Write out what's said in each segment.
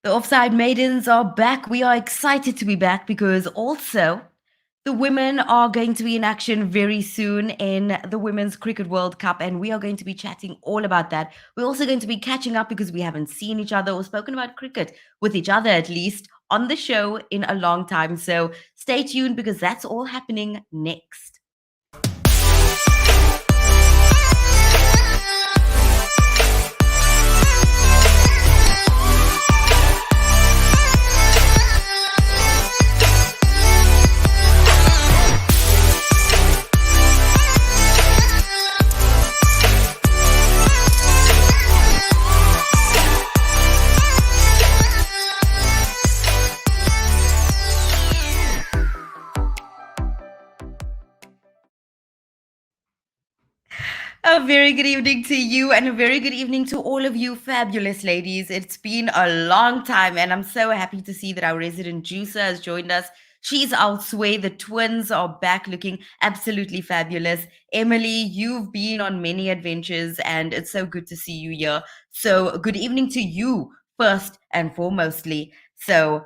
The Offside Maidens are back. We are excited to be back because also the women are going to be in action very soon in the Women's Cricket World Cup, and we are going to be chatting all about that. We're also going to be catching up because we haven't seen each other or spoken about cricket with each other, at least on the show, in a long time. So stay tuned because that's all happening next. A very good evening to you, and a very good evening to all of you fabulous ladies. It's been a long time, and I'm so happy to see that our resident juicer has joined us. She's elsewhere. The twins are back looking absolutely fabulous. Emily, you've been on many adventures, and it's so good to see you here. So, good evening to you first and foremostly. So,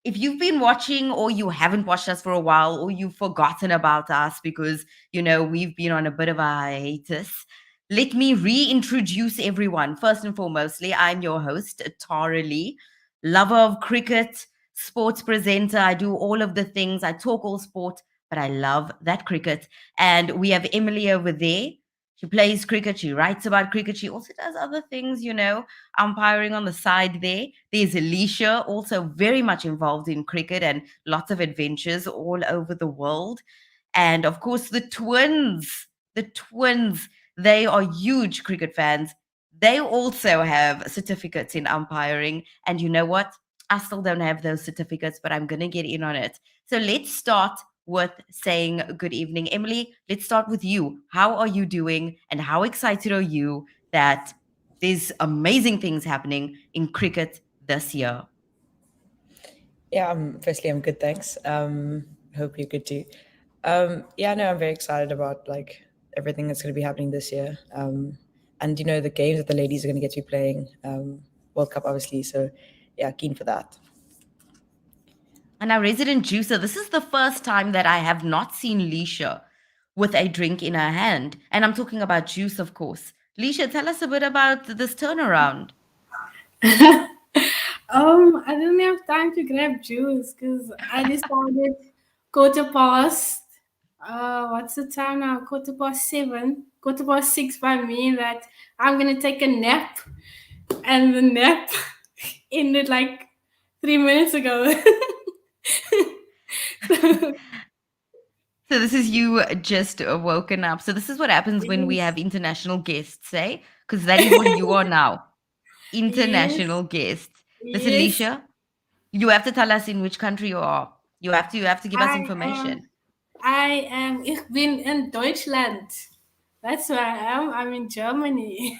if you've been watching or you haven't watched us for a while or you've forgotten about us because, we've been on a bit of a hiatus, let me reintroduce everyone. First and foremostly, I'm your host, Tara Lee, lover of cricket, sports presenter. I do all of the things. I talk all sport, but I love that cricket. And we have Emily over there. She plays cricket. She writes about cricket. She also does other things, umpiring on the side there. There's Alicia, also very much involved in cricket and lots of adventures all over the world. And of course, the twins. The twins, they are huge cricket fans. They also have certificates in umpiring. And you know what? I still don't have those certificates, but I'm going to get in on it. So let's start with saying good evening. Emily, let's start with you. How are you doing? And how excited are you that there's amazing things happening in cricket this year? Yeah, firstly, I'm good, thanks. Hope you're good too. Yeah, no, I'm very excited about everything that's going to be happening this year. And the games that the ladies are going to get to be playing, World Cup, obviously. So, yeah, keen for that. And our resident juicer, this is the first time that I have not seen Leisha with a drink in her hand. And I'm talking about juice, of course. Leisha, tell us a bit about this turnaround. I didn't have time to grab juice because I decided quarter past. What's the time now? Quarter past 7, quarter past 6 by me. That I'm gonna take a nap, and the nap ended like 3 minutes ago. So this is you just woken up. So this is what happens when we have international guests, eh? Because that is what you are now. International guests. Listen, Yes, Leisha, you have to tell us in which country you are. You have to give us I am. information. I am. Ich bin in Deutschland. That's where I am. I'm in Germany.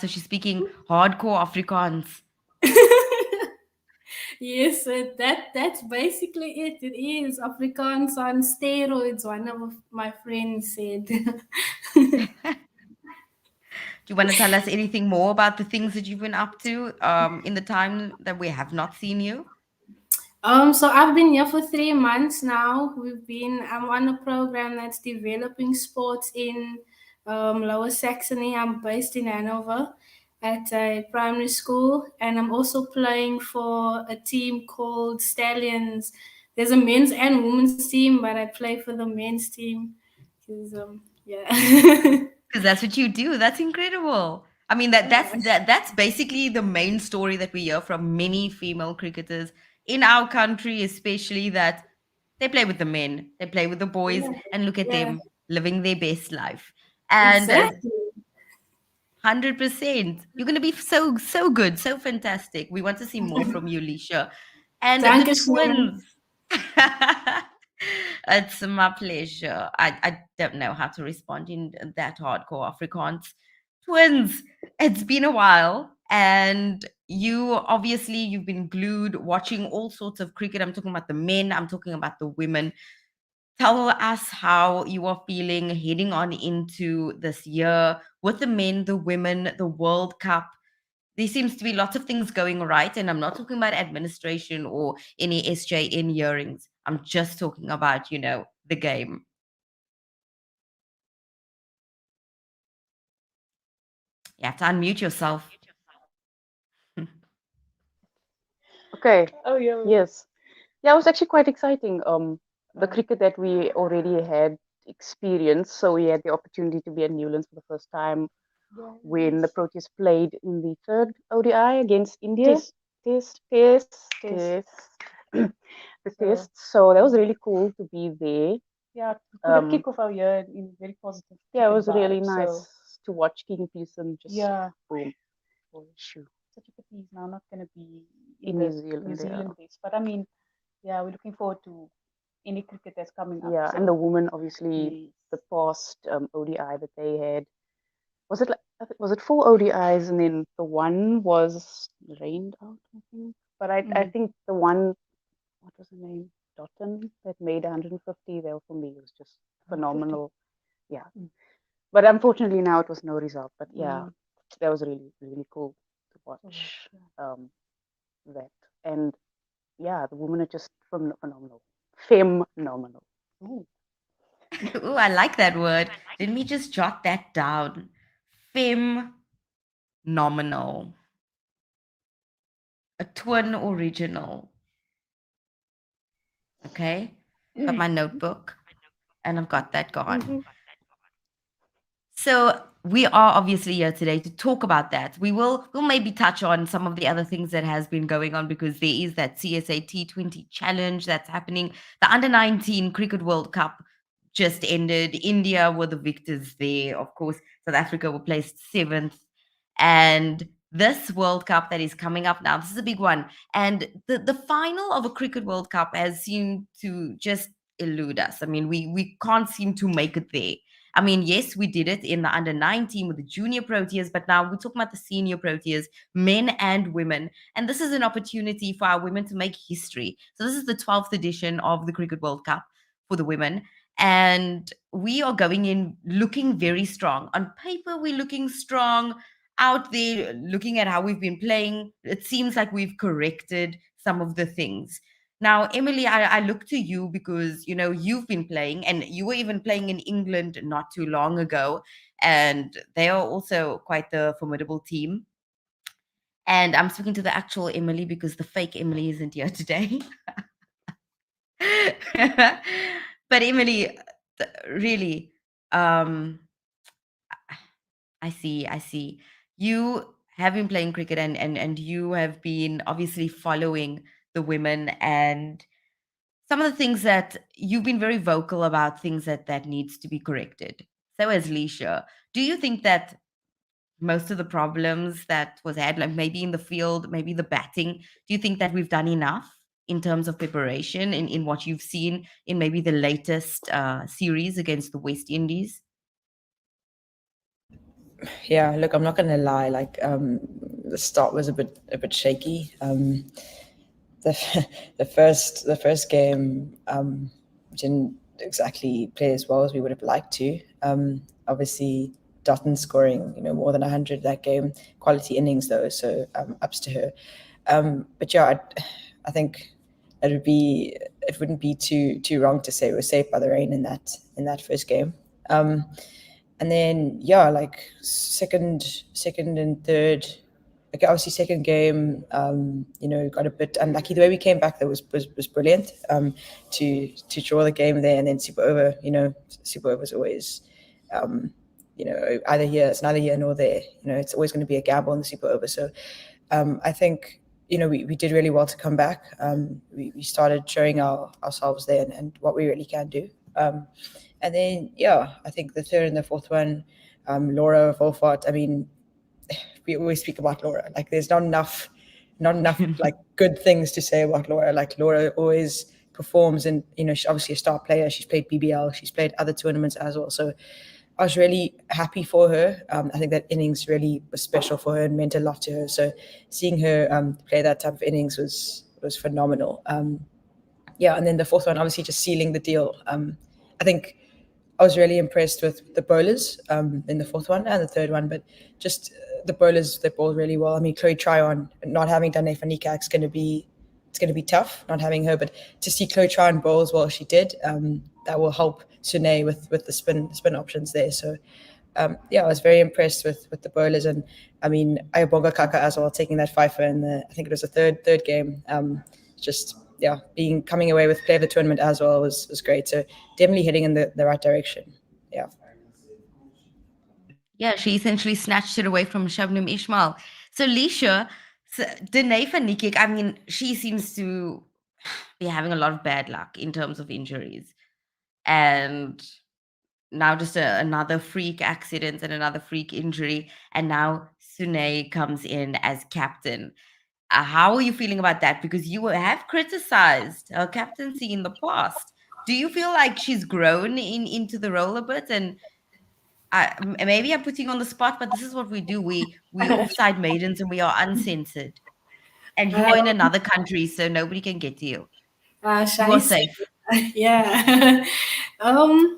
So she's speaking hardcore Afrikaans. Yes, that's basically it. It is Afrikaans on steroids. One of my friends said. Do you want to tell us anything more about the things that you've been up to in the time that we have not seen you? So I've been here for 3 months now. I'm on a program that's developing sports in Lower Saxony. I'm based in Hanover at a primary school, and I'm also playing for a team called Stallions. There's a men's and women's team, but I play for the men's team. 'Cause, yeah. Because that's what you do. That's incredible. I mean, that's basically the main story that we hear from many female cricketers in our country, especially that they play with the men, they play with the boys, and look at Yeah, them living their best life. And exactly. 100%, you're going to be so good, so fantastic. We want to see more from you, Lisha. And the Dankeschön. twins. It's my pleasure. I don't know how to respond in that hardcore Afrikaans. Twins, it's been a while, and you've been glued watching all sorts of cricket. I'm talking about the men, I'm talking about the women. Tell us how you are feeling heading on into this year with the men, the women, the World Cup. there seems to be lots of things going right, and I'm not talking about administration or any SJN hearings. I'm just talking about, the game. You have to unmute yourself. Okay. Oh yeah. Yes. Yeah, it was actually quite exciting. The cricket that we already had experienced, so we had the opportunity to be at Newlands for the first time when the Proteas played in the third ODI against India. Test. The test. So that was really cool to be there. Yeah, to put a kick off our year in very positive. Yeah, it was really vibe, nice so to watch King Pearson just boom. Shoo. such a pity he's now not going to be In the New Zealand, New yeah. Zealand base. But I mean, yeah, we're looking forward to any cricket that's coming up. Yeah, so- and the women obviously Yes. the past ODI that they had. Was it was it 4 ODIs and then the one was rained out, I think. But I think the one, what was the name? Dotton that made 150 there for me was just phenomenal. Yeah. But unfortunately now it was no result. But yeah, that was really, really cool to watch that. And yeah, the women are just phenomenal. Phenomenal. Ooh, I like that word. Let me just jot that down. Phenomenal. A twin original. Okay? Got my notebook and I've got that gone. So we are obviously here today to talk about that. We'll maybe touch on some of the other things that has been going on because there is that CSA T20 challenge that's happening. The Under-19 Cricket World Cup just ended. India were the victors there. Of course, South Africa were placed 7th. And this World Cup that is coming up now, this is a big one. And the final of a Cricket World Cup has seemed to just elude us. I mean, we can't seem to make it there. I mean, yes, we did it in the under-19 with the junior Proteas, but now we're talking about the senior Proteas, men and women. And this is an opportunity for our women to make history. So this is the 12th edition of the Cricket World Cup for the women. And we are going in looking very strong. On paper, we're looking strong. Out there, looking at how we've been playing, it seems like we've corrected some of the things. Now, Emily, I look to you because, you've been playing and you were even playing in England not too long ago. And they are also quite the formidable team. And I'm speaking to the actual Emily because the fake Emily isn't here today. But Emily, really, I see. You have been playing cricket and you have been obviously following the women and some of the things that you've been very vocal about things that needs to be corrected. So as Leisha, do you think that most of the problems that was had, like maybe in the field, maybe the batting, do you think that we've done enough in terms of preparation in what you've seen in maybe the latest series against the West Indies? Yeah, look, I'm not going to lie. Like, the start was a bit shaky. The first game didn't exactly play as well as we would have liked to. Obviously, Dutton scoring, more than 100 that game. Quality innings though, so ups to her. But yeah, I think it wouldn't be too wrong to say we were saved by the rain in that first game. And then like second and third, okay, obviously second game, got a bit unlucky. The way we came back there was brilliant. To draw the game there and then super over. Super over is always, either here, it's neither here nor there. It's always going to be a gamble on the super over. So I think we did really well to come back. We started showing ourselves there and what we really can do. And then, I think the third and the fourth one, Laura Volfart, I mean, we always speak about Laura. Like, there's not enough like good things to say about Laura. Like, Laura always performs and, she's obviously a star player. She's played BBL. She's played other tournaments as well. So I was really happy for her. I think that innings really was special for her and meant a lot to her. So seeing her play that type of innings was phenomenal. And then the fourth one, obviously just sealing the deal. I think I was really impressed with the bowlers in the fourth one and the third one, but just the bowlers, they bowl really well. I mean, Chloe Tryon, not having done Fanatics, it's going to be tough not having her, but to see Chloe Tryon bowl as well as she did, that will help Sune with the spin options there. So I was very impressed with the bowlers, and I mean Ayabonga Kaka as well, taking that fifer in the, I think it was the third game. Just coming away with player of the tournament as well was great. So definitely heading in the right direction. Yeah. Yeah, she essentially snatched it away from Shabnam Ismail. So, Leisha, Danae van Niekerk, I mean, she seems to be having a lot of bad luck in terms of injuries. And now just another freak accident and another freak injury. And now Sune comes in as captain. How are you feeling about that? Because you have criticized her captaincy in the past. Do you feel like she's grown into the role a bit? And maybe I'm putting you on the spot, but this is what we do. We offside maidens and we are uncensored. And you are in another country, so nobody can get to you. You are Shice. safe. Yeah. I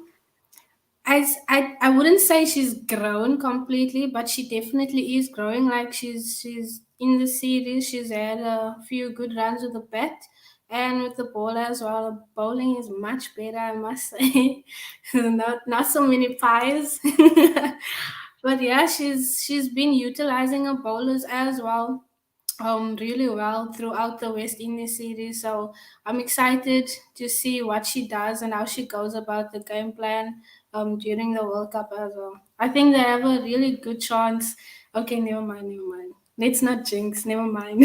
wouldn't say she's grown completely, but she definitely is growing. Like she's in the series, she's had a few good runs with the bat and with the ball as well. Bowling is much better, I must say. Not so many pies. But yeah, she's been utilizing her bowlers as well, really well throughout the West Indies series. So I'm excited to see what she does and how she goes about the game plan during the World Cup as well. I think they have a really good chance. Okay, never mind, never mind. Let's not jinx, never mind.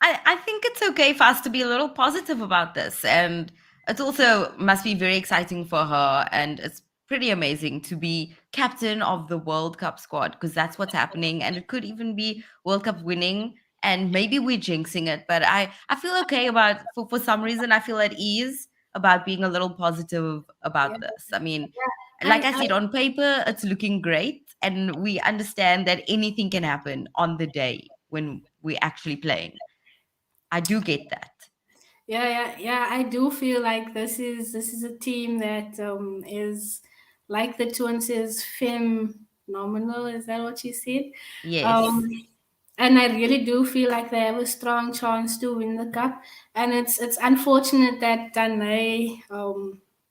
I think it's okay for us to be a little positive about this. And it also must be very exciting for her. And it's pretty amazing to be captain of the World Cup squad, because that's what's happening. And it could even be World Cup winning. And maybe we're jinxing it. But I feel okay about, for some reason, I feel at ease about being a little positive about this. I mean, like I said, on paper, it's looking great. And we understand that anything can happen on the day when we're actually playing. I do get that. Yeah. I do feel like this is a team that is like the Twins is phenomenal. Is that what you said? Yes. Um, and I really do feel like they have a strong chance to win the cup. And it's unfortunate that Danae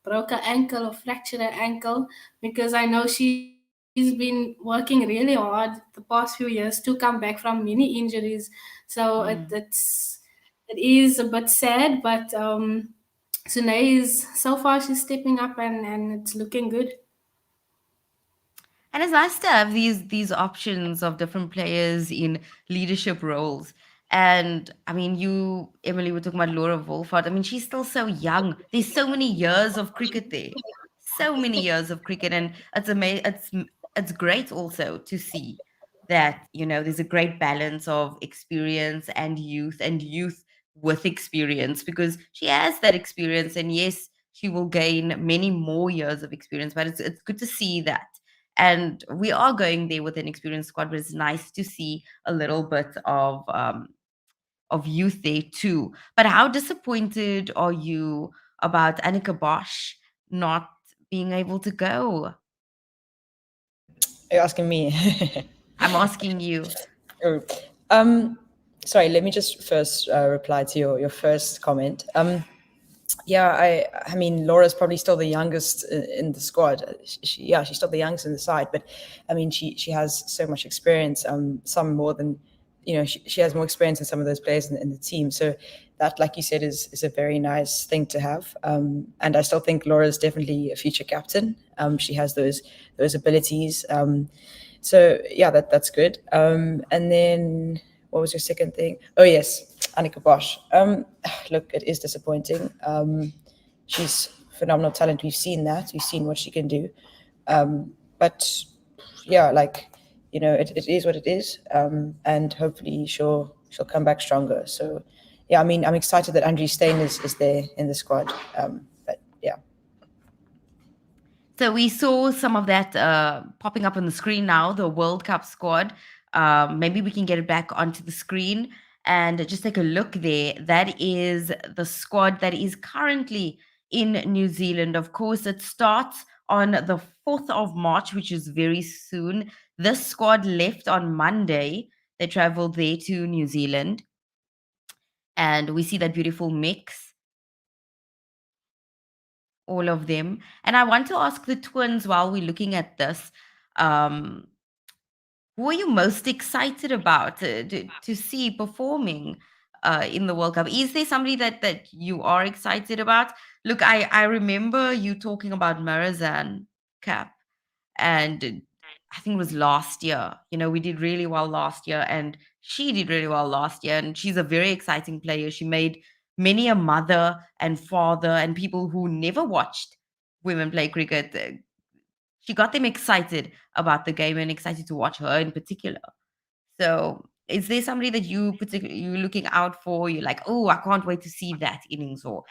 broke her ankle or fractured her ankle, because I know she's been working really hard the past few years to come back from many injuries. So Mm. it is a bit sad, but Sunay is so far she's stepping up and it's looking good. And it's nice to have these options of different players in leadership roles. And I mean, you, Emily, were talking about Laura Wolford. I mean, she's still so young. There's so many years of cricket there, so many years of cricket, and it's amazing. It's great also to see that there's a great balance of experience and youth with experience, because she has that experience, and yes, she will gain many more years of experience. But it's good to see that. And we are going there with an experienced squad, but it's nice to see a little bit of youth there too. But how disappointed are you about Annika Bosch not being able to go? Are you asking me? I'm asking you. Oh. Sorry, let me just first reply to your first comment. I mean, Laura's probably still the youngest in the squad. She's still the youngest in the side, but I mean, she has so much experience. Some more than, she has more experience than some of those players in the team. So that, like you said, is a very nice thing to have. And I still think Laura is definitely a future captain. She has those abilities. So yeah, that's good. And then what was your second thing? Oh yes, Annika Bosch. Look, it is disappointing. She's phenomenal talent. We've seen that. We've seen what she can do. But yeah, it is what it is. And hopefully she'll come back stronger. So yeah, I mean, I'm excited that Andrew Stein is there in the squad. But yeah. So we saw some of that popping up on the screen now, the World Cup squad. Maybe we can get it back onto the screen and just take a look there. That is the squad that is currently in New Zealand. Of course, it starts on the 4th of March, which is very soon. This squad left on Monday. They traveled there to New Zealand. And we see that beautiful mix, all of them. And I want to ask the twins while we're looking at this, um, who are you most excited about to see performing in the World Cup? Is there somebody that you are excited about? Look, I remember you talking about Marizan Cap, and I think it was last year. You know, we did really well last year, and she did really well last year, and she's a very exciting player. She made many a mother and father and people who never watched women play cricket. She got them excited about the game and excited to watch her in particular. So, is there somebody that you're looking out for? You're like, oh, I can't wait to see that innings or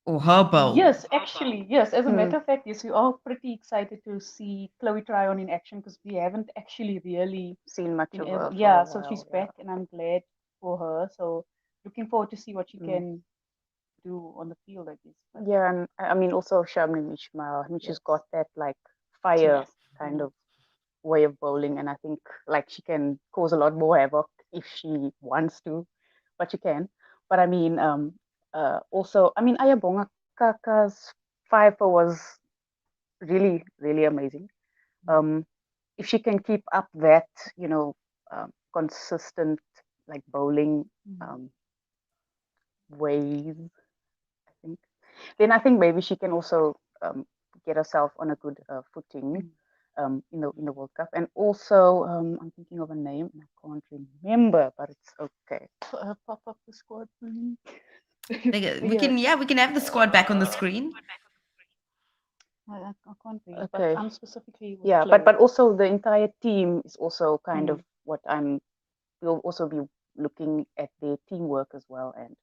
her bowl. Yes, actually, yes. As a Hmm. matter of fact, yes, we are pretty excited to see Chloe Tryon in action because we haven't actually really Seen much been of able. her for Yeah, a so she's while. Yeah. back, and I'm glad for her. So looking forward to see what she Mm. can do on the field, I guess. But Yeah, and I mean also Shamli Mishmal. I mean she's yes, got that like fire yes, kind of way of bowling, and I think like she can cause a lot more havoc if she wants to, but she can. But I mean, also I mean Ayabonga Kaka's five was really amazing. Um, if she can keep up that, you know, consistent like bowling um, ways, I think, then I think maybe she can also get herself on a good footing in the World Cup. And also, I'm thinking of a name and I can't remember, but it's okay. Pop up the squad, please. We Yeah, can, yeah, we can have the squad back on the screen. I can't read, but Okay. I'm specifically with Yeah, Chloe. but also the entire team is also kind of Mm. what we'll also be looking at their teamwork as well, and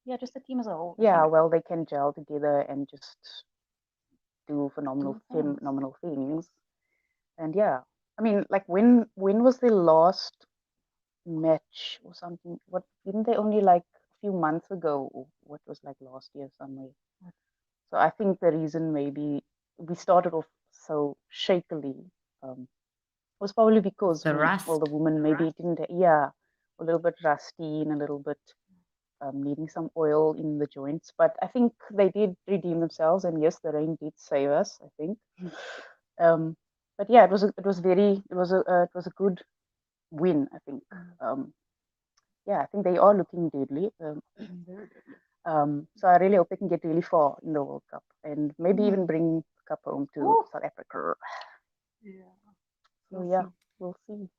Yeah, just the team as a whole. I yeah, think. well, they can gel together and just do Do things. phenomenal things. And yeah, I mean, like when was the last match or something? What didn't they only like a few months ago? Or what was like last year somewhere? So I think the reason maybe we started off so shakily was probably because The rust. the women maybe didn't, yeah, a little bit rusty and a little bit needing some oil in the joints. But I think they did redeem themselves, and yes, the rain did save us, I think. Um, but yeah, it was a good win, I think. Yeah, I think they are looking deadly. So I really hope they can get really far in the World Cup and maybe even bring the cup home to Ooh. South Africa. Yeah. So We'll yeah, see. we'll see.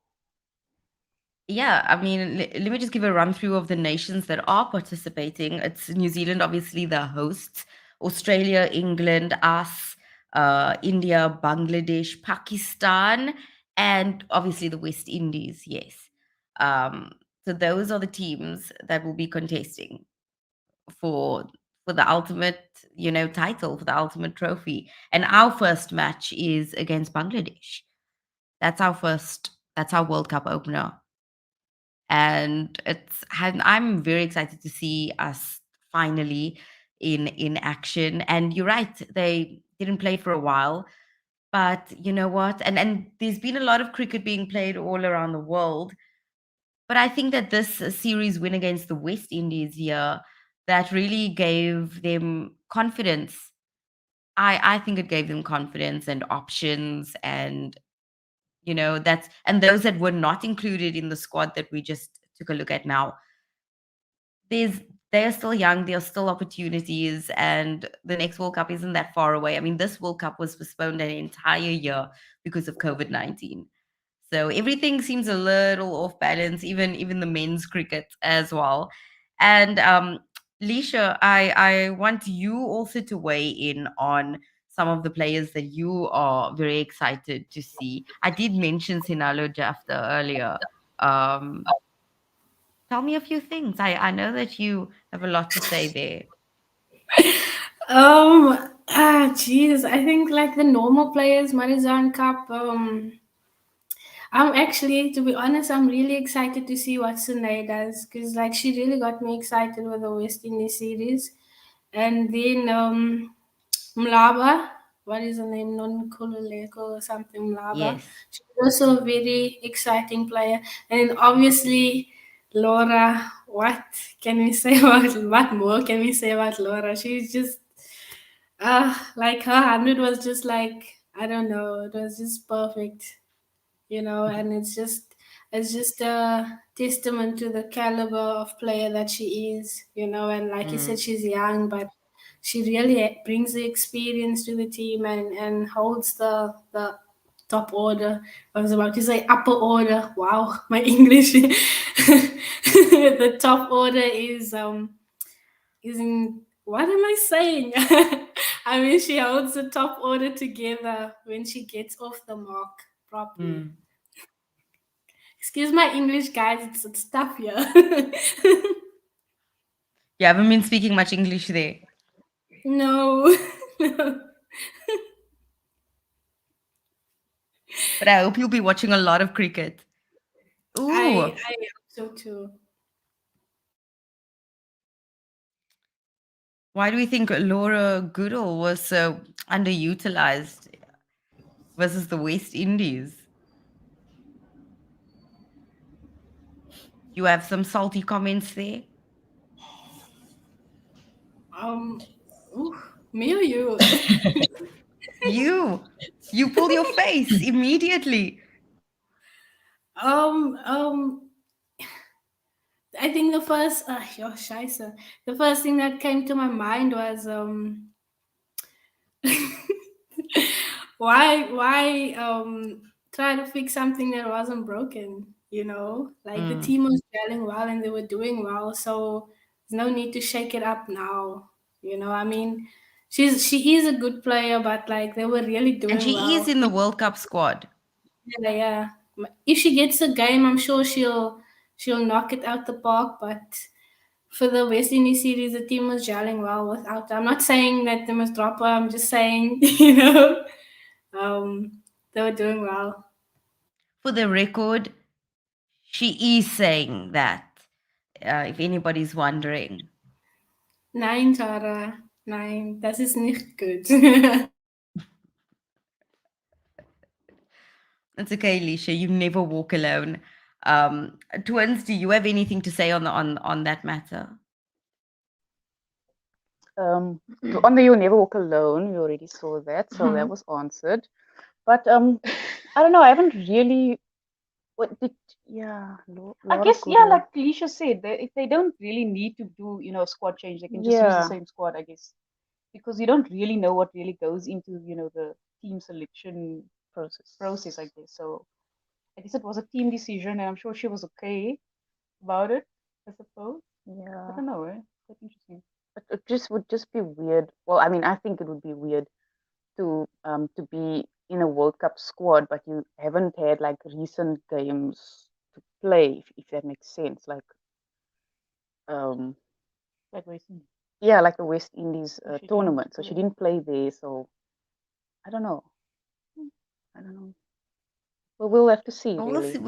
Yeah, I mean, let me just give a run through of the nations that are participating. It's New Zealand, obviously, the hosts, Australia, England, us, India, Bangladesh, Pakistan, and obviously the West Indies. Yes. Um, so those are the teams that will be contesting for for the ultimate, title, for the ultimate trophy. And our first match is against Bangladesh. That's our World Cup opener, and I'm very excited to see us finally in action. And you're right, they didn't play for a while, but you know what, and there's been a lot of cricket being played all around the world, but I think that this series win against the West Indies here, that really gave them confidence. I think it gave them confidence and options, and and those that were not included in the squad that we just took a look at now, there's they are still young, there are still opportunities, and the next World Cup isn't that far away. I mean, this World Cup was postponed an entire year because of COVID-19. So everything seems a little off balance, even the men's cricket as well. And Leisha, I want you also to weigh in on some of the players that you are very excited to see. I did mention Sinalo Jafta earlier. Um, Tell me a few things. I know that you have a lot to say there. Jesus, I think like the normal players, Marizan Cup. I'm actually, to be honest, I'm really excited to see what Sunay does because like she really got me excited with the West Indies series, and then Mlaba what is her name, Non Kululeko or something, Lava. Yes. She's also a very exciting player. And then obviously, Laura, what can we say about, what more can we say about Laura? She's just, like her 100 was just like, I don't know, it was just perfect, and it's just a testament to the caliber of player that she is, and like you said, she's young, but she really brings the experience to the team and holds the top order. I was about to say upper order. Wow, my English. The top order is in, what am I saying? I mean, she holds the top order together when she gets off the mark properly. Mm. Excuse my English, guys. It's tough here. You haven't been speaking much English there. No. No. But I hope you'll be watching a lot of cricket. Ooh. I hope so too. Why do we think Laura Goodall was so underutilized versus the West Indies? You have some salty comments there? Um, ooh, me or you? You pull your face immediately. um, um, I think the first, yo, scheisse. The first thing that came to my mind was why try to fix something that wasn't broken, like the Mm. team was gelling well and they were doing well, so there's no need to shake it up now. I mean, she is a good player, but like they were really And doing she is well. in the World Cup squad. Yeah, yeah. If she gets a game, I'm sure she'll knock it out the park. But for the West Indies series, the team was gelling well without her. I'm not saying that they must drop her. I'm just saying, they were doing well. For the record, she is saying that, if anybody's wondering. Nein, Tara. Nein, das ist nicht gut. It's okay, Alicia. You never walk alone. Twins, do you have anything to say on that matter? On the You Never Walk Alone, we already saw that, so that was answered. But I don't know. I haven't really. What did? Yeah, I guess, yeah, like Alicia said, if they don't really need to do, squad change, they can just use the same squad, I guess, because you don't really know what really goes into, the team selection process, I guess. So I guess it was a team decision, and I'm sure she was okay about it, I suppose. I Yeah, don't know, Quite interesting. but it just would just be weird. Well, I mean, I think it would be weird to be in a World Cup squad, but you haven't had like recent games to play, if that makes sense. Like um Like Western. yeah, like the West Indies So she didn't tournament. So she play. didn't play there. So I don't know. I don't know. Well, we'll have to see. Well, Really,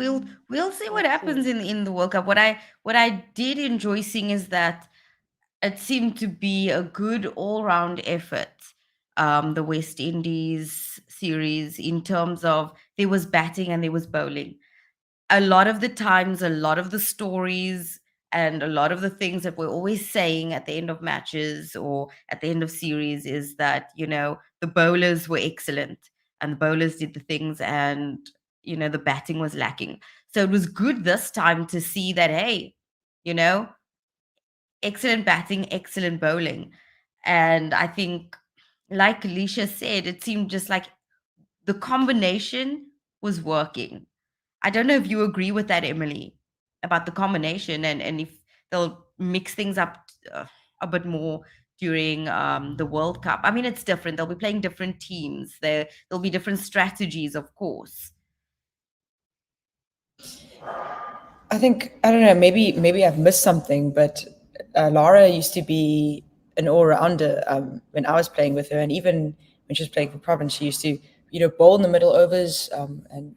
we'll see what let's happens see. in the World Cup. What I did enjoy seeing is that it seemed to be a good all-round effort. The West Indies series, in terms of there was batting and there was bowling. A lot of the times, a lot of the stories and a lot of the things that we're always saying at the end of matches or at the end of series is that, the bowlers were excellent and the bowlers did the things, and, the batting was lacking. So it was good this time to see that, hey, you know, excellent batting, excellent bowling. And I think, like Alicia said, it seemed just like the combination was working. I don't know if you agree with that, Emily, about the combination, and if they'll mix things up a bit more during the World Cup. I mean, it's different. They'll be playing different teams. There'll be different strategies, of course. I think, I don't know, maybe I've missed something, but Lara used to be an all-rounder when I was playing with her, and even when she was playing for Province, she used to bowl in the middle overs, and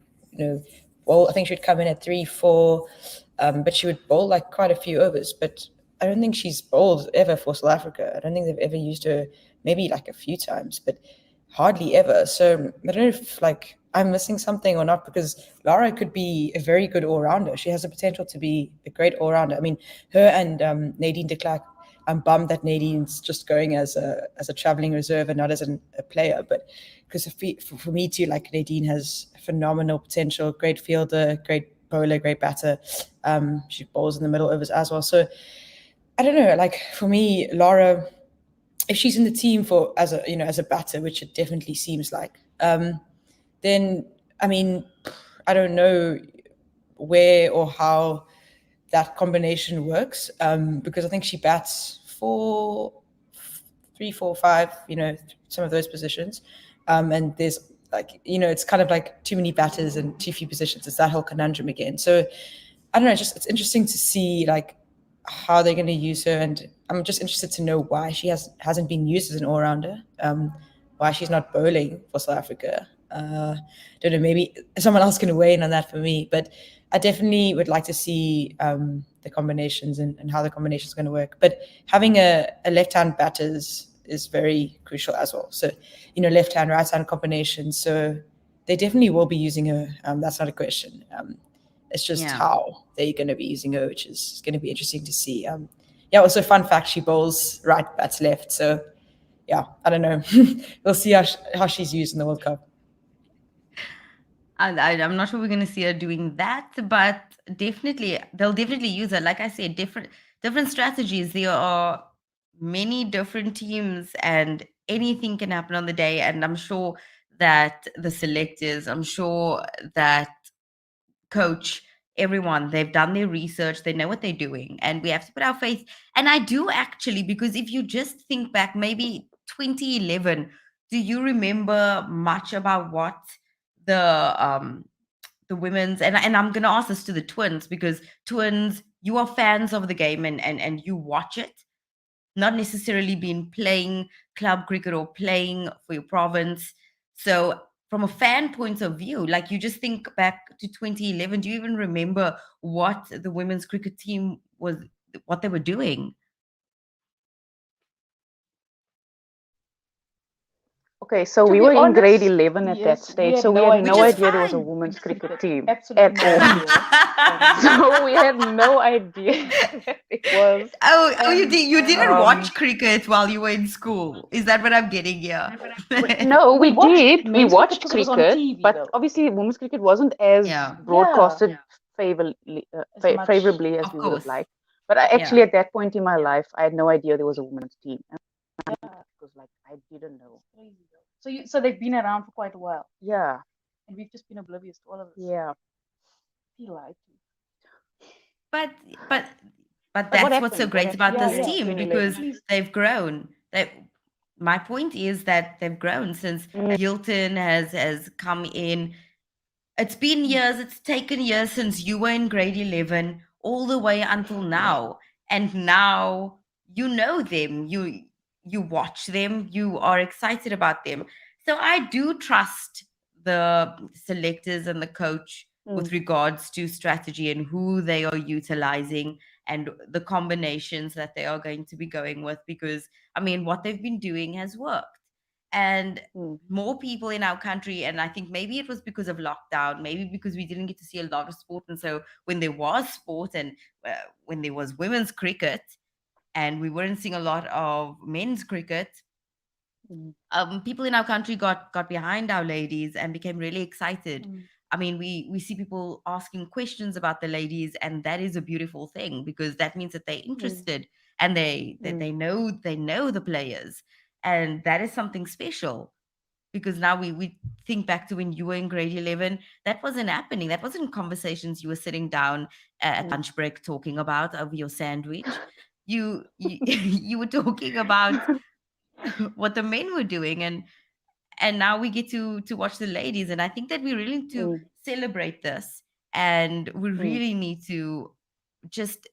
bowl. I think she would come in at 3-4, but she would bowl like quite a few overs. But I don't think she's bowled ever for South Africa. I don't think they've ever used her, maybe like a few times. But hardly ever. So I don't know if like I'm missing something or not, because Lara could be a very good all-rounder. She has the potential to be a great all-rounder. I mean, her and Nadine de Klerk, I'm bummed that Nadine's just going as a traveling reserve and not as a player. But because for me too, like Nadine has phenomenal potential, great fielder, great bowler, great batter. She bowls in the middle overs as well. So I don't know. Like for me, Lara, if she's in the team for as a batter, which it definitely seems like, then I mean, I don't know where or how that combination works, because I think she bats 3, 4, 5, some of those positions, and there's like it's kind of like too many batters and too few positions. It's that whole conundrum again. So I don't know. It's interesting to see like how they're going to use her, and I'm just interested to know why she hasn't been used as an all-rounder, why she's not bowling for South Africa. Don't know, maybe someone else can weigh in on that for me, but I definitely would like to see the combinations and how the combination is going to work. But having a left-hand batter is very crucial as well. So, left-hand, right-hand combination. So they definitely will be using her. That's not a question. It's just how they're going to be using her, which is going to be interesting to see. Also fun fact, she bowls right, bats left. So yeah, I don't know. We'll see how she's used in the World Cup. I'm not sure we're going to see her doing that, but they'll definitely use her. Like I said, different strategies. There are many different teams, and anything can happen on the day. And I'm sure that the selectors, I'm sure that coach, everyone, they've done their research, they know what they're doing, and we have to put our faith. And I do actually, because if you just think back, maybe 2011, do you remember much about what the women's, and I'm going to ask this to the twins, because twins, you are fans of the game, and you watch it, not necessarily been playing club cricket or playing for your province. So from a fan point of view, like you just think back to 2011, do you even remember what the women's cricket team was, what they were doing? Okay, so we were in grade 11 at that stage, so we had no idea there was a women's cricket team at all. So we had no idea that it was. Oh, you didn't watch cricket while you were in school? Is that what I'm getting here? No, we did. We watched cricket, but obviously women's cricket wasn't as broadcasted favorably as we would have liked. But actually, at that point in my life, I had no idea there was a women's team. Because like I didn't know. So they've been around for quite a while. Yeah. And we've just been oblivious to all of this. Yeah. I feel like. But that's what's so great about this team, because they've grown. My point is that they've grown since Hilton has come in. It's been years, it's taken years since you were in grade 11 all the way until now. And now you know them, you watch them, you are excited about them. So I do trust the selectors and the coach with regards to strategy and who they are utilizing and the combinations that they are going to be going with, because I mean, what they've been doing has worked. And more people in our country, and I think maybe it was because of lockdown, maybe because we didn't get to see a lot of sport, and so when there was sport and when there was women's cricket and we weren't seeing a lot of men's cricket, people in our country got behind our ladies and became really excited. I mean, we see people asking questions about the ladies, and that is a beautiful thing, because that means that they're interested and they know the players, and that is something special. Because now we think back to when you were in grade 11, that wasn't happening. That wasn't conversations you were sitting down at lunch break talking about over your sandwich. You you were talking about what the men were doing, and now we get to watch the ladies, and I think that we really need to celebrate this, and we really need to just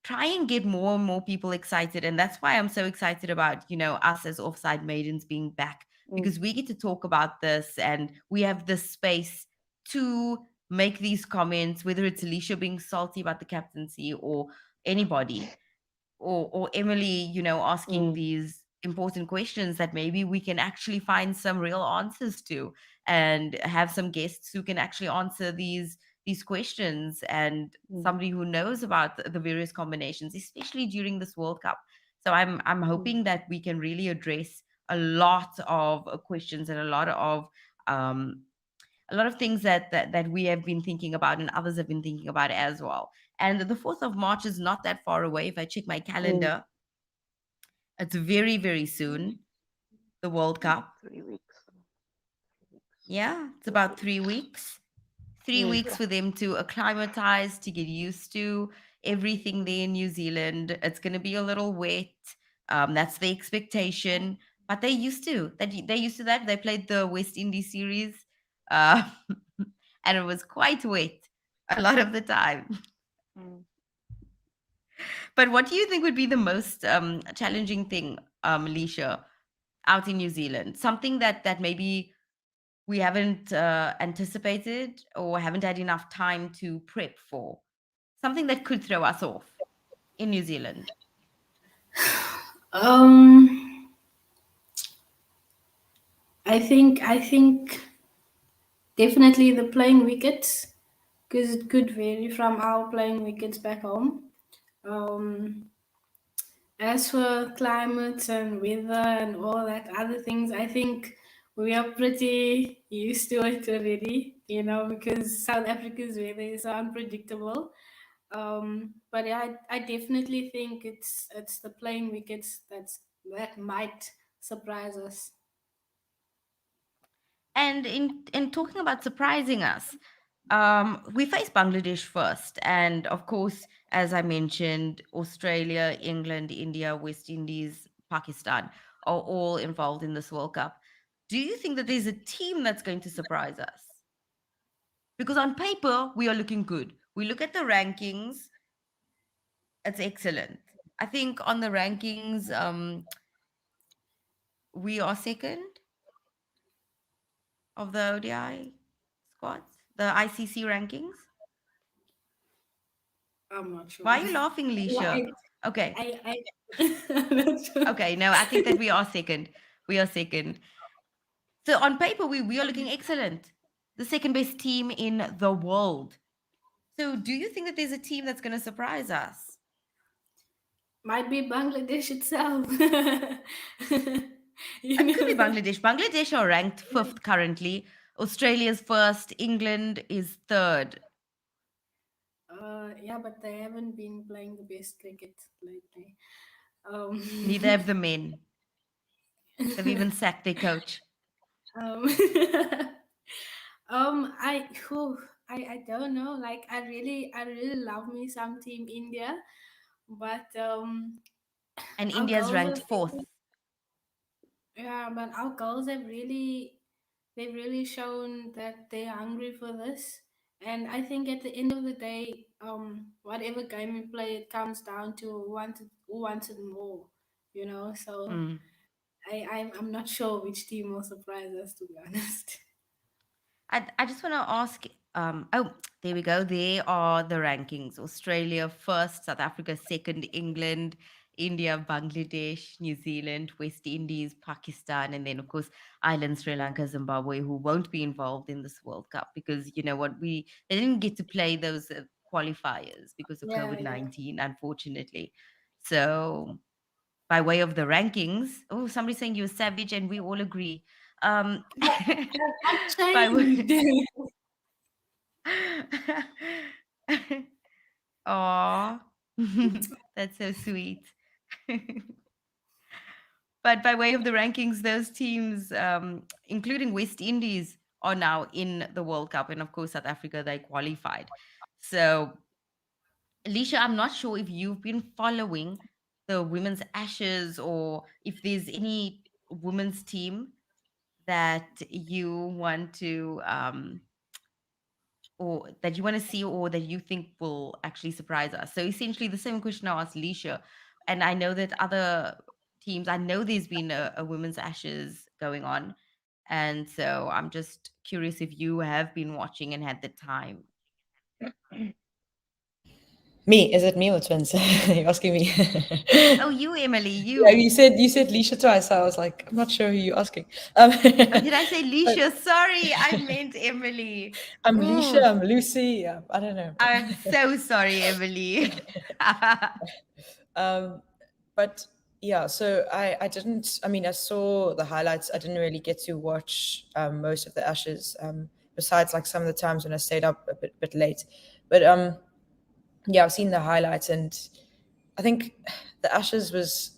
try and get more and more people excited. And that's why I'm so excited about us as Offside Maidens being back, because we get to talk about this, and we have this space to make these comments, whether it's Alicia being salty about the captaincy or anybody, or Emily asking these important questions that maybe we can actually find some real answers to, and have some guests who can actually answer these questions, and Mm. somebody who knows about the various combinations, especially during this World Cup. So I'm hoping that we can really address a lot of questions, and um, a lot of things that we have been thinking about and others have been thinking about as well. And the 4th of March is not that far away. If I check my Mm. calendar, it's very, very soon, the World Cup. 3 weeks. Yeah, it's 4 about 3 weeks. weeks. 3 Mm. weeks for them to acclimatize, to get used to everything there in New Zealand. It's going to be a little wet. That's the expectation. But they used to. They used to that. They played the West Indies series, uh, and it was quite wet a lot of the time. Mm. But what do you think would be the most challenging thing, Alicia, out in New Zealand? Something that maybe we haven't anticipated or haven't had enough time to prep for. Something that could throw us off in New Zealand. Um, I think definitely the playing wickets, because it could vary from our playing wickets back home. Um, as for climates and weather and all that other things, I think we are pretty used to it already, because South Africa's weather is so unpredictable. But yeah, I definitely think it's the playing wickets that might surprise us. And in talking about surprising us, we face Bangladesh first, and of course, as I mentioned, Australia, England, India, West Indies, Pakistan are all involved in this World Cup. Do you think that there's a team that's going to surprise us? Because on paper, we are looking good. We look at the rankings, it's excellent. I think on the rankings, we are second of the ODI squads, the ICC rankings. I'm not sure. Why are you laughing, I, Leisha? Okay. I'm not sure. Okay. No, I think that we are second. We are second. So on paper, we are looking excellent. The second best team in the world. So do you think that there's a team that's going to surprise us? Might be Bangladesh itself. you It could be know. Bangladesh. Bangladesh are ranked fifth currently. Australia's first. England is third. Yeah, but they haven't been playing the best cricket lately. Um, Neither have the men. They've even sacked their coach. um, whew, I don't know. Like I really love me some Team India, but And our India's girls ranked have fourth. yeah, but our girls have they've really shown that they're hungry for this. And I think at the end of the day, whatever game we play, it comes down to who wants it more, So Mm. I'm not sure which team will surprise us, to be honest. I just want to ask. Oh, there we go. There are the rankings: Australia first, South Africa second, England, India, Bangladesh, New Zealand, West Indies, Pakistan, and then of course Ireland, Sri Lanka, Zimbabwe, who won't be involved in this World Cup because you know what, they didn't get to play those qualifiers because of Yeah, COVID yeah. 19, unfortunately. So by way of the rankings. Oh, somebody's saying you're savage, and we all agree. Um, I've by changed. way, Aw, that's so sweet. But by way of the rankings, those teams, including West Indies, are now in the World Cup, and of course South Africa, they qualified. So Alicia, I'm not sure if you've been following the women's Ashes or if there's any women's team that you want to or that you want to see or that you think will actually surprise us. So essentially the same question I asked Leisha. And I know that other teams, I know there's been a women's Ashes going on. And so I'm just curious if you have been watching and had the time. Me? Is it me or twins? You're asking me. Oh, you, Emily, you. Yeah, you said Leisha twice. So I was like, I'm not sure who you're asking. Oh, did I say Leisha? Sorry, I meant Emily. I'm Ooh, Leisha. I'm Lucy. I don't know. I'm so sorry, Emily. But yeah, so I didn't. I mean, I saw the highlights. I didn't really get to watch most of the Ashes. Besides, like some of the times when I stayed up a bit late. But yeah, I've seen the highlights, and I think the Ashes was.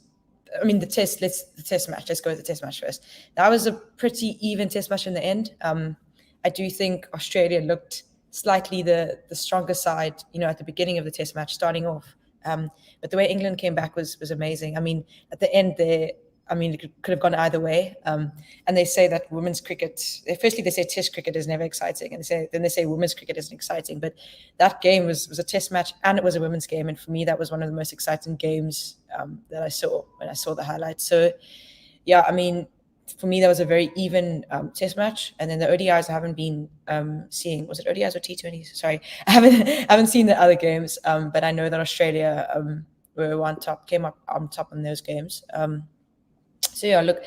I mean, the test match. Let's go with the test match first. That was a pretty even test match in the end. I do think Australia looked slightly the stronger side, at the beginning of the test match, starting off. But the way England came back was amazing. I mean, at the end there, I mean, it could have gone either way. And they say that women's cricket, firstly, they say test cricket is never exciting. And then they say women's cricket isn't exciting. But that game was a test match and it was a women's game. And for me, that was one of the most exciting games that I saw when I saw the highlights. So, yeah, I mean, for me, that was a very even test match. And then the ODIs I haven't been seeing. Was it ODIs or T20s? Sorry, I haven't seen the other games. But I know that Australia came up on top in those games. So yeah, look,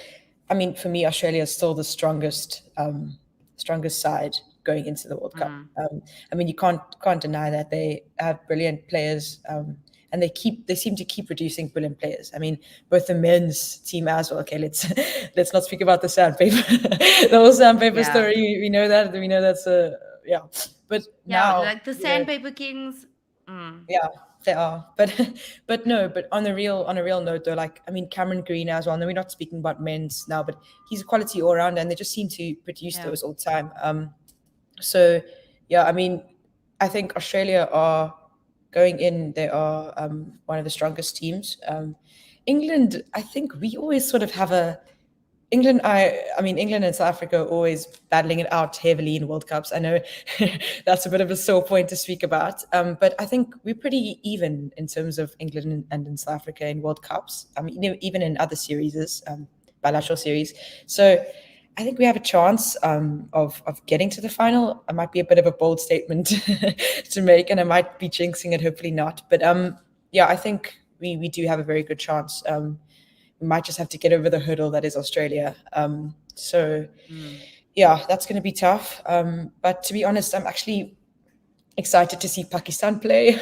I mean, for me, Australia is still the strongest side going into the World Cup. I mean, you can't deny that they have brilliant players, and they seem to keep producing brilliant players. I mean, both the men's team as well. Okay, let's not speak about the sandpaper, the whole sandpaper story. We know that's yeah. But yeah, now, like the Sandpaper Kings. Yeah, they are. But no, but on a real note though, like I mean Cameron Green as well. And we're not speaking about men's now, but he's a quality all rounder and they just seem to produce those all the time. So yeah, I mean, I think Australia are going in, they are one of the strongest teams. England, I think we always sort of have England and South Africa are always battling it out heavily in World Cups. I know that's a bit of a sore point to speak about, but I think we're pretty even in terms of England and in South Africa in World Cups. I mean, even in other series, bilateral series. So I think we have a chance of getting to the final. It might be a bit of a bold statement to make, and I might be jinxing it. Hopefully not. But yeah, I think we do have a very good chance. We might just have to get over the hurdle that is Australia. So yeah, that's going to be tough. But to be honest, I'm actually excited to see Pakistan play.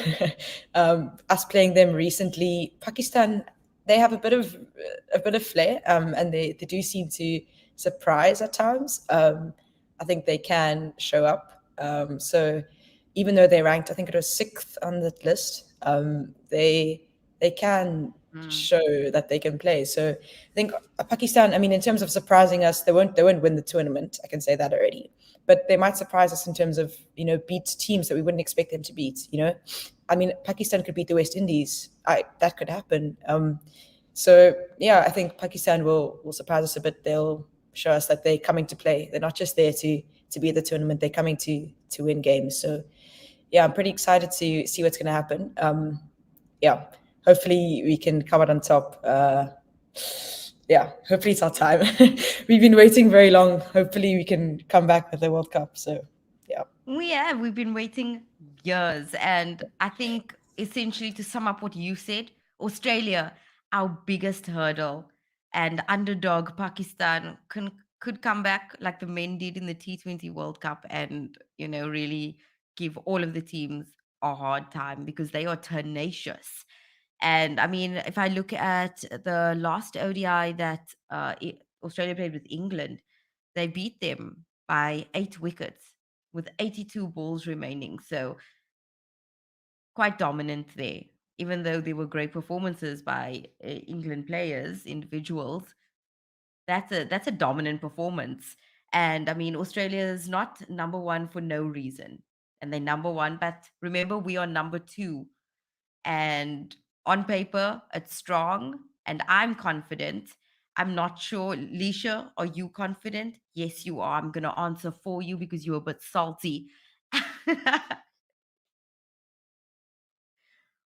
Us playing them recently, Pakistan, they have a bit of flair, and they do seem to surprise at times. I think they can show up. So even though they're ranked, I think it was 6th on the list, they can show that they can play. So I think Pakistan, I mean, in terms of surprising us, they won't win the tournament. I can say that already. But they might surprise us in terms of, beat teams that we wouldn't expect them to beat, I mean, Pakistan could beat the West Indies. That could happen. So yeah, I think Pakistan will surprise us a bit. They'll show us that they're coming to play. They're not just there to be at the tournament. They're coming to win games. So yeah, I'm pretty excited to see what's going to happen. Yeah, hopefully we can come out on top. Yeah, hopefully it's our time. We've been waiting very long. Hopefully we can come back with the World Cup. So yeah. We've been waiting years. And I think essentially to sum up what you said, Australia, our biggest hurdle, and underdog Pakistan could come back like the men did in the T20 World Cup and, really give all of the teams a hard time because they are tenacious. And I mean, if I look at the last ODI that Australia played with England, they beat them by 8 wickets with 82 balls remaining. So quite dominant there. Even though there were great performances by England players, individuals, that's a dominant performance. And I mean, Australia is not number one for no reason. And they're number one, but remember, we are number two. And on paper, it's strong, and I'm confident. I'm not sure. Leisha, are you confident? Yes, you are. I'm going to answer for you because you're a bit salty.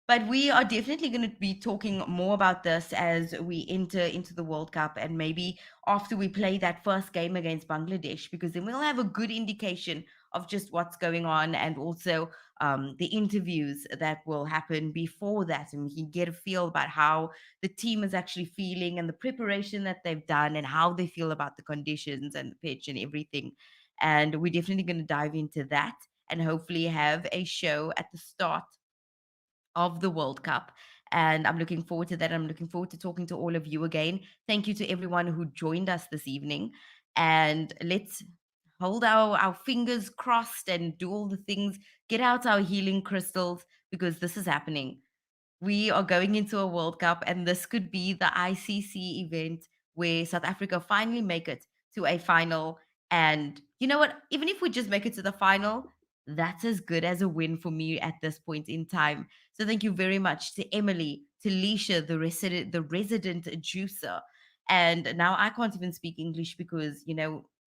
But we are definitely going to be talking more about this as we enter into the World Cup and maybe after we play that first game against Bangladesh, because then we'll have a good indication of just what's going on, and also the interviews that will happen before that, and we can get a feel about how the team is actually feeling and the preparation that they've done and how they feel about the conditions and the pitch and everything. And we're definitely going to dive into that and hopefully have a show at the start of the World Cup. And I'm looking forward to that. I'm looking forward to talking to all of you again. Thank you to everyone who joined us this evening. And let's hold our fingers crossed and do all the things, get out our healing crystals, because this is happening. We are going into a World Cup, and this could be the ICC event where South Africa finally make it to a final. And you know what? Even if we just make it to the final, that's as good as a win for me at this point in time. So thank you very much to Emily, to Leisha, the resident juicer. And now I can't even speak English because,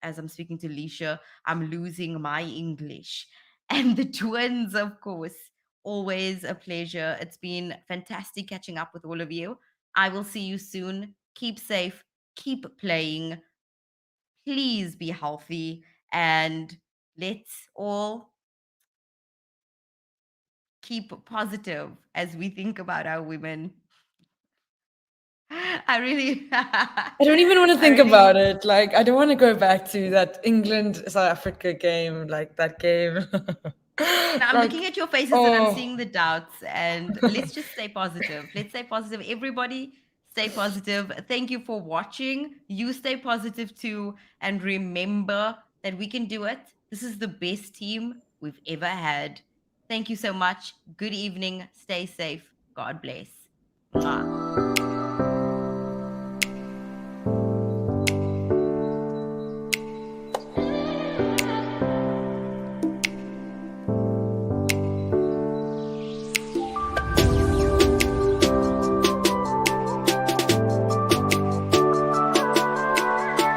as I'm speaking to Leisha, I'm losing my English. And the twins, of course. Always a pleasure. It's been fantastic catching up with all of you. I will see you soon. Keep safe, keep playing. Please be healthy, and let's all keep positive as we think about our women. I really I don't even want to think about it. Like, I don't want to go back to that England South Africa game, like that game. No, I'm Like, looking at your faces and I'm seeing the doubts. And let's just stay positive. Let's stay positive. Everybody, stay positive. Thank you for watching. You stay positive too. And remember that we can do it. This is the best team we've ever had. Thank you so much. Good evening. Stay safe. God bless. Mwah.